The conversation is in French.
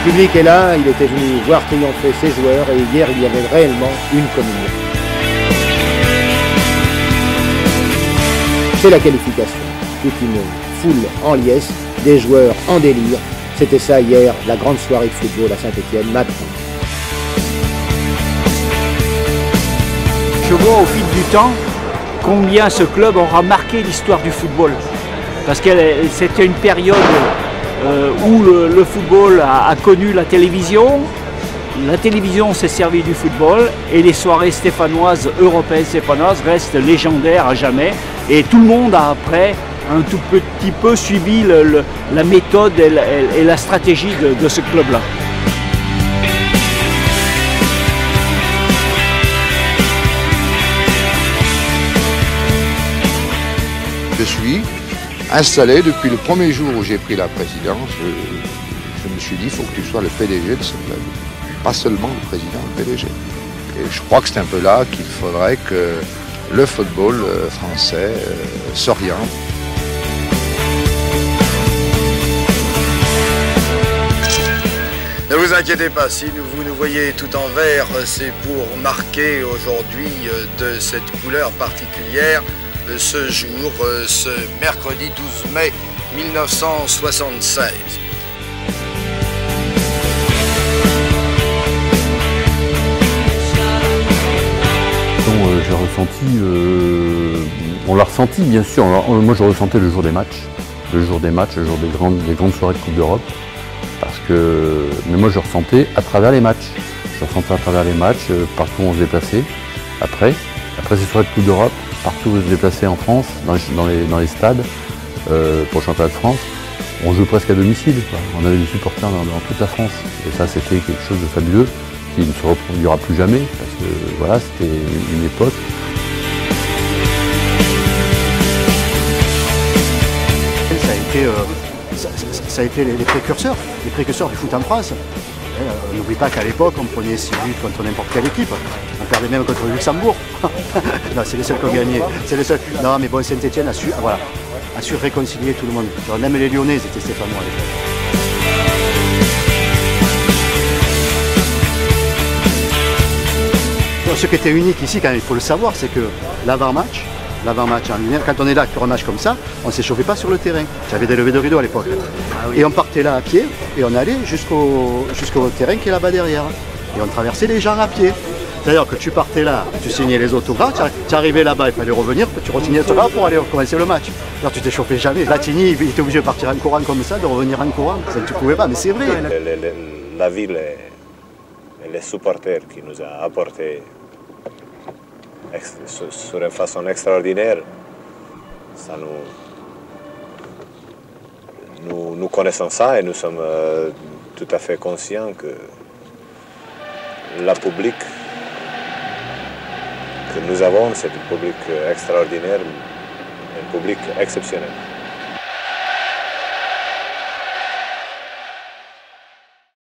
public est là, il était venu voir triompher ses joueurs et hier il y avait réellement une communion. C'est la qualification, toute une foule en liesse, des joueurs en délire. C'était ça hier, la grande soirée de football à Saint-Étienne, maintenant. Je vois au fil du temps combien ce club aura marqué l'histoire du football. Parce que c'était une période où le football a connu la télévision s'est servie du football et les soirées stéphanoises, européennes stéphanoises restent légendaires à jamais. Et tout le monde a après un tout petit peu suivi la méthode et la stratégie de ce club-là. Je suis installé depuis le premier jour où j'ai pris la présidence. Je me suis dit, il faut que tu sois le PDG de ce club. Pas seulement le président, le PDG. Et je crois que c'est un peu là qu'il faudrait que le football français s'oriente. Ne vous inquiétez pas, si vous nous voyez tout en vert, c'est pour marquer aujourd'hui de cette couleur particulière ce jour, ce mercredi 12 mai 1976. J'ai ressenti, on l'a ressenti bien sûr, moi je ressentais le jour des matchs, le jour des grandes soirées de Coupe d'Europe, mais moi je ressentais à travers les matchs, partout où on se déplaçait, après ces soirées de Coupe d'Europe, partout où on se déplaçait en France, dans les stades, pour le championnat de France, on jouait presque à domicile, quoi. On avait des supporters dans toute la France, et ça c'était quelque chose de fabuleux, qui ne se reproduira plus jamais, parce que voilà, c'était une époque. Ça a été les précurseurs du foot en France. N'oublie pas qu'à l'époque, on prenait 6 buts contre n'importe quelle équipe. On perdait même contre le Luxembourg. Non, c'est les seuls qui ont gagné. C'est les seuls. Non, mais bon, Saint-Étienne a su réconcilier tout le monde. Genre, même les Lyonnais étaient stéphanois à l'époque. Ce qui était unique ici, quand même, il faut le savoir, c'est que l'avant-match en lui-même, quand on est là sur un match comme ça, on ne s'échauffait pas sur le terrain. J'avais des levées de rideau à l'époque. Ah oui. Et on partait là à pied et on allait jusqu'au terrain qui est là-bas derrière. Et on traversait les gens à pied. C'est-à-dire que tu partais là, tu signais les autographes, tu arrivais là-bas, il fallait revenir, tu re-signais les autographes pour aller recommencer le match. Alors tu t'échauffais jamais. Latini, il était obligé de partir en courant comme ça, de revenir en courant. Ça, tu ne pouvais pas, mais c'est vrai. La ville et les supporters qui nous a apporté sur une façon extraordinaire, ça nous connaissons ça et nous sommes tout à fait conscients que la public que nous avons, c'est un public extraordinaire, un public exceptionnel.